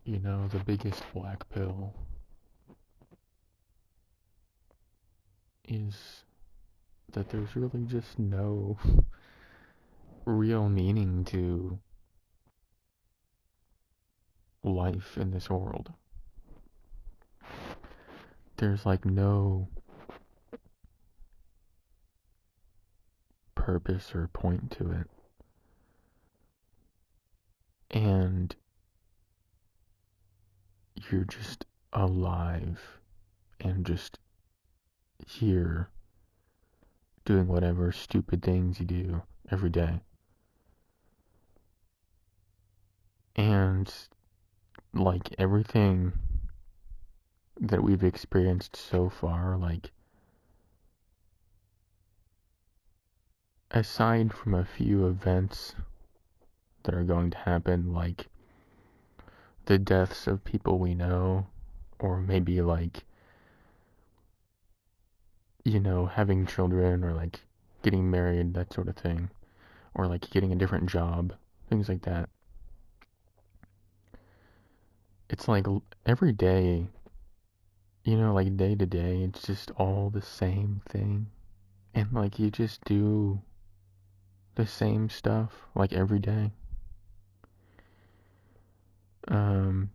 The biggest black pill is that there's really just no real meaning to life in this world. There's like no purpose or point to it. And you're just alive and just here doing whatever stupid things you do every day. And like everything that we've experienced so far, like aside from a few events that are going to happen, like the deaths of people we know, or maybe like, having children, or like getting married, that sort of thing, or like getting a different job, things like that. It's like every day, like day to day, it's just all the same thing. And like you just do the same stuff like every day. Um,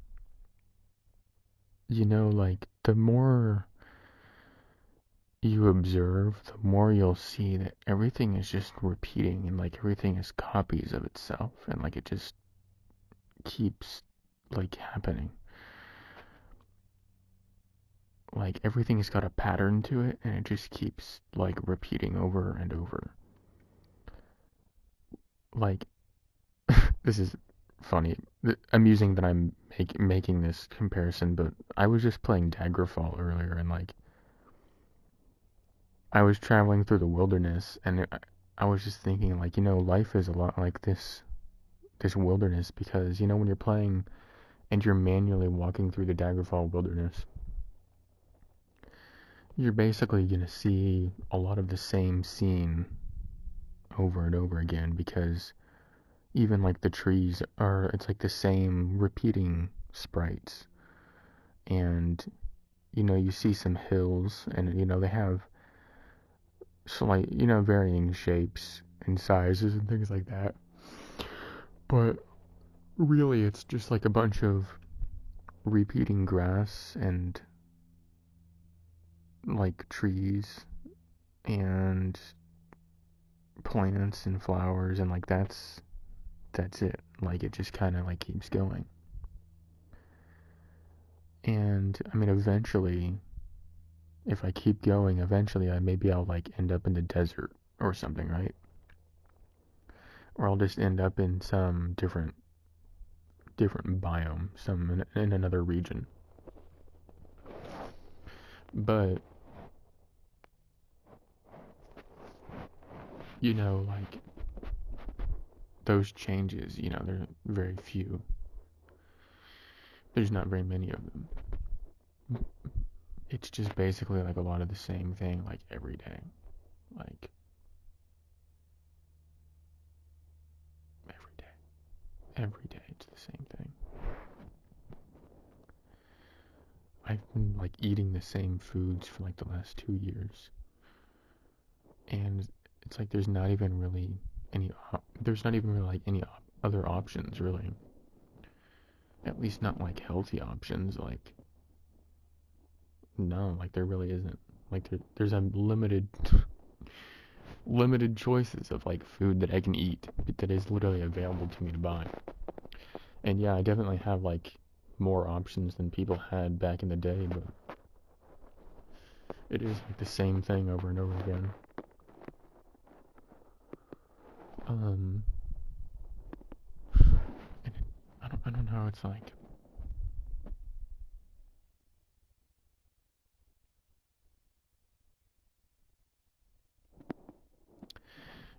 like the more you observe, the more you'll see that everything is just repeating and like everything is copies of itself and like it just keeps like happening. Like everything's got a pattern to it and it just keeps like repeating over and over. Like this is funny, amusing that I'm making this comparison, but I was just playing Daggerfall earlier and like I was traveling through the wilderness and I was just thinking like, life is a lot like this wilderness because when you're playing and you're manually walking through the Daggerfall wilderness, you're basically going to see a lot of the same scene over and over again because even like the trees it's like the same repeating sprites. And you see some hills and they have slight, varying shapes and sizes and things like that. But really it's just like a bunch of repeating grass and like trees and plants and flowers, and like that's it. Like it just kind of like keeps going. And I mean eventually, if I keep going, eventually I'll like end up in the desert or something, right? Or I'll just end up in some different biome, some in another region. But like those changes, they're very few. There's not very many of them. It's just basically like a lot of the same thing, like every day. Like every day. Every day it's the same thing. I've been like eating the same foods for like the last 2 years. And it's like there's not even really like any other options really. At least not like healthy options. Like, no, like there really isn't. Like there's a limited choices of like food that I can eat that is literally available to me to buy. And yeah, I definitely have like more options than people had back in the day, but it is like the same thing over and over again. Um, and I don't know. It's like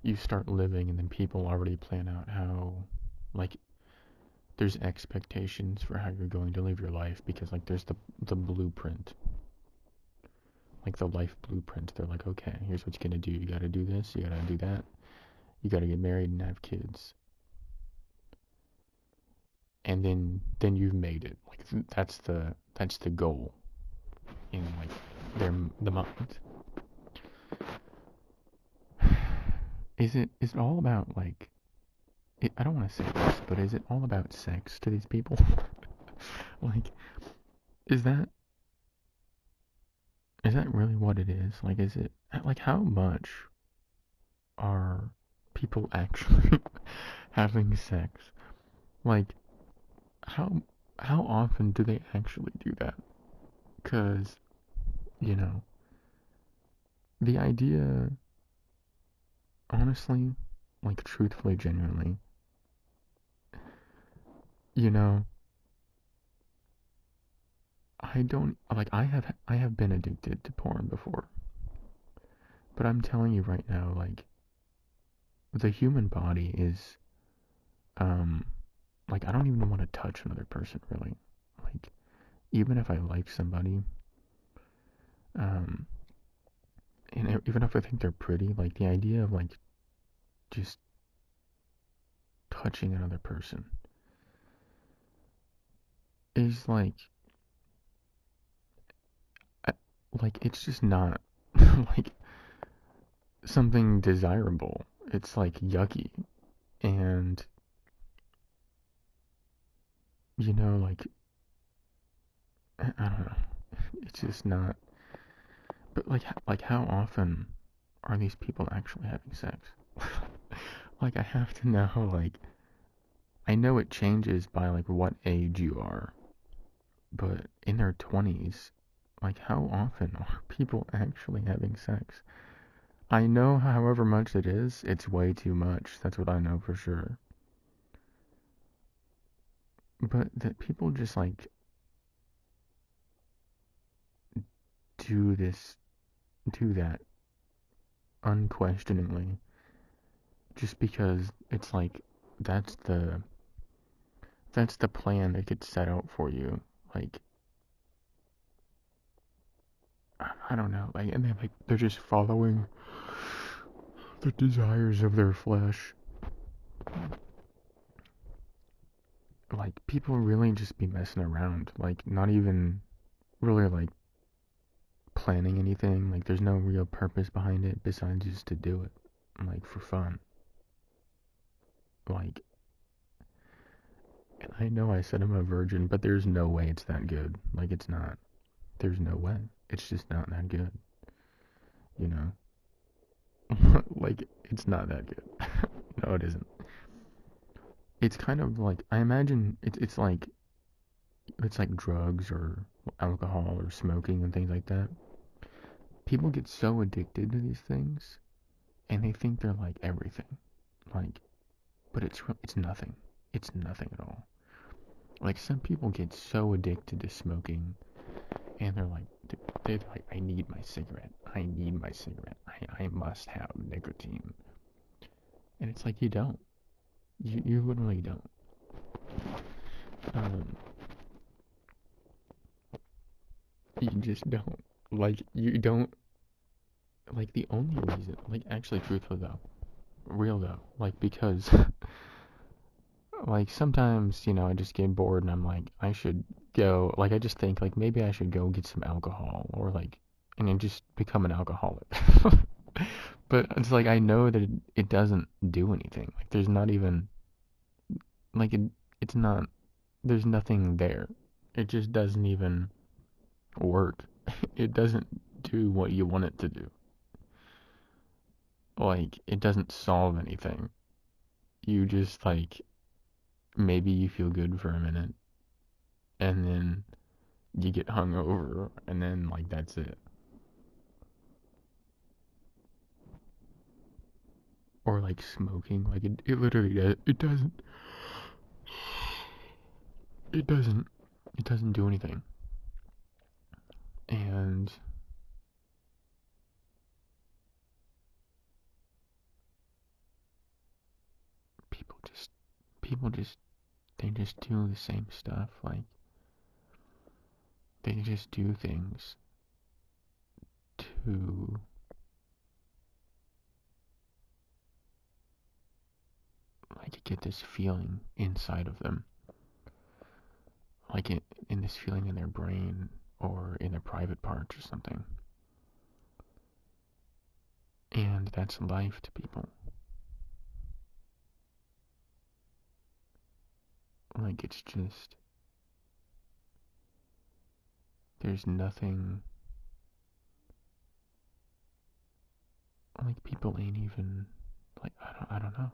you start living, and then people already plan out how, like, there's expectations for how you're going to live your life because like there's the blueprint, like the life blueprint. They're like, okay, here's what you're gonna do. You gotta do this. You gotta do that. You gotta get married and have kids. and then you've made it. Like that's the goal in like the mind. Is it all about like I don't want to say this, but is it all about sex to these people? Like, is that really what it is? Like, is it like how much are people actually having sex? Like, how how often do they actually do that? Because you know, the idea, honestly, like truthfully, genuinely, you know, I don't like I have been addicted to porn before, but I'm telling you right now, like the human body is um like I don't even want to touch another person really. Like even if I like somebody, um and even if I think they're pretty, like the idea of like just touching another person is I- like it's just not like something desirable. It's like yucky. And like I don't know. It's just not. But like how often are these people actually having sex? Like I have to know. Like I know it changes by like what age you are, but in their 20s, like how often are people actually having sex? I know however much it is, it's way too much. That's what I know for sure. But that people just like do this, do that unquestioningly, just because it's like that's the that's the plan that gets set out for you. Like I don't know, like and they're just following the desires of their flesh. Like people really just be messing around, like not even really like planning anything. Like there's no real purpose behind it besides just to do it, like for fun. Like, and I know I said I'm a virgin, but there's no way it's that good. Like it's not. There's no way. It's just not that good. You know. Like it's not that good. No, it isn't. It's kind of like I imagine it's like drugs or alcohol or smoking and things like that. People get so addicted to these things and they think they're like everything. Like but it's nothing. It's nothing at all. Like some people get so addicted to smoking and they're like I need my cigarette. I need my cigarette. I must have nicotine. And it's like you don't. You literally don't. Um you just don't. Like you don't like the only reason like actually truthfully though real though like because like sometimes I just get bored and I'm like I should go like I just think like maybe I should go get some alcohol or like and then just become an alcoholic. But it's like I know that it doesn't do anything, like there's not even like it's not there's nothing there, it just doesn't even work. It doesn't do what you want it to do. Like it doesn't solve anything. You just like maybe you feel good for a minute and then you get hungover and then like that's it. Or like smoking, like it literally does it doesn't it doesn't do anything. And people just people just they just do the same stuff, like they just do things to like get this feeling inside of them. like in this feeling in their brain or in their private parts or something. And that's life to people. Like, it's just, there's nothing, like, people ain't even, like, I don't know.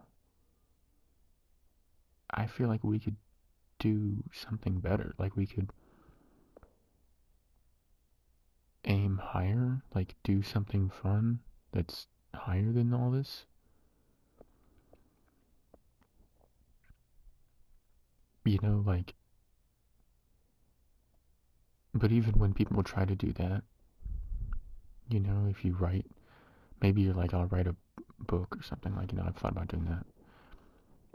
I feel like we could do something better. Like, we could aim higher, like, do something fun that's higher than all this. You know, like, but even when people try to do that, you know, if you write, maybe you're like, I'll write a book or something, like, you know, I've thought about doing that.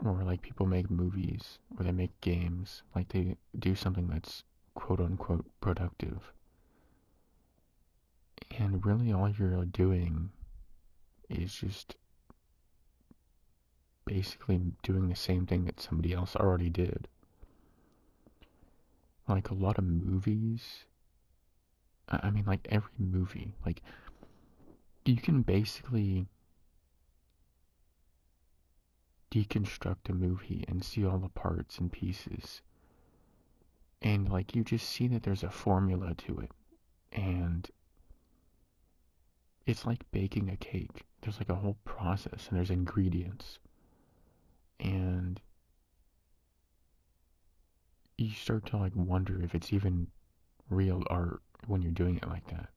Or like people make movies or they make games, like they do something that's quote unquote productive. And really all you're doing is just basically doing the same thing that somebody else already did. Like a lot of movies, I mean, like every movie, like you can basically deconstruct a movie and see all the parts and pieces. And like you just see that there's a formula to it. And it's like baking a cake. There's like a whole process and there's ingredients. And you start to like wonder if it's even real art when you're doing it like that.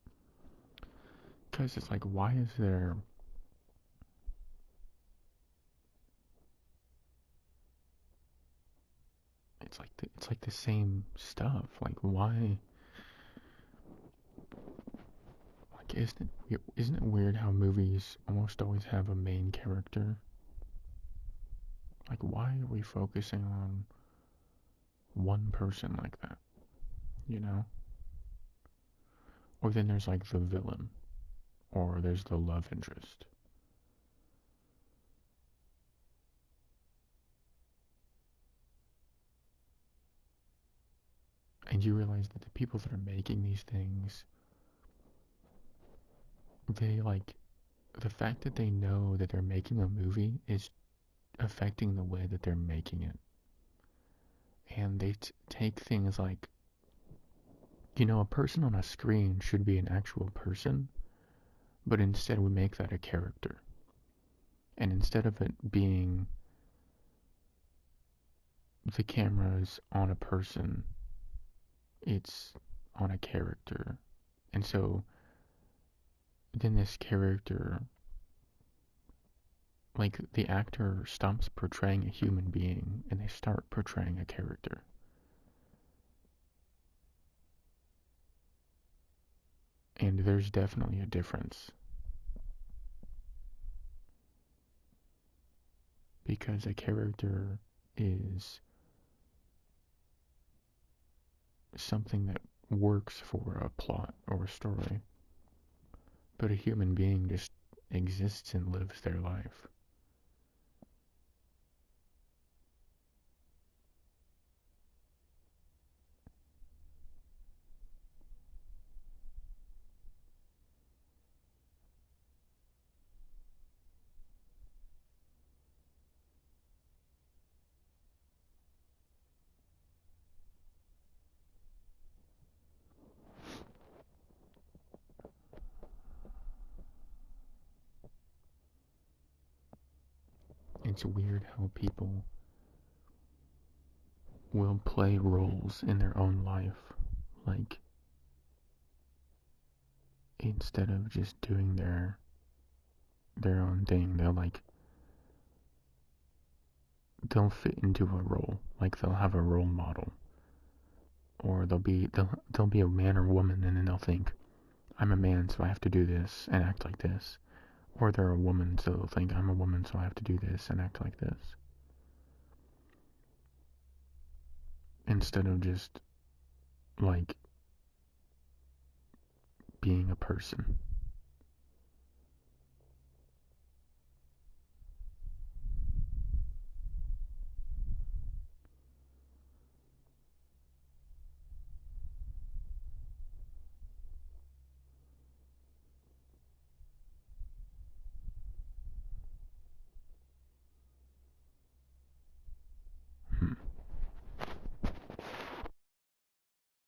Because it's like, why is there it's like the same stuff. Like why, like isn't it weird how movies almost always have a main character? Like why are we focusing on one person like that? You know? Or then there's like the villain or there's the love interest. And you realize that the people that are making these things, they like, the fact that they know that they're making a movie is affecting the way that they're making it. And they take things like, you know, a person on a screen should be an actual person, but instead we make that a character. And instead of it being the camera's on a person, it's on a character. And so then this character, like the actor stops portraying a human being and they start portraying a character. And there's definitely a difference. Because a character is something that works for a plot or a story. But a human being just exists and lives their life. It's weird how people will play roles in their own life. Like, instead of just doing their own thing, they'll fit into a role. Like they'll have a role model. Or they'll be a man or woman and then they'll think, I'm a man so I have to do this and act like this. Or they're a woman so they'll think, I'm a woman so I have to do this and act like this. Instead of just like being a person.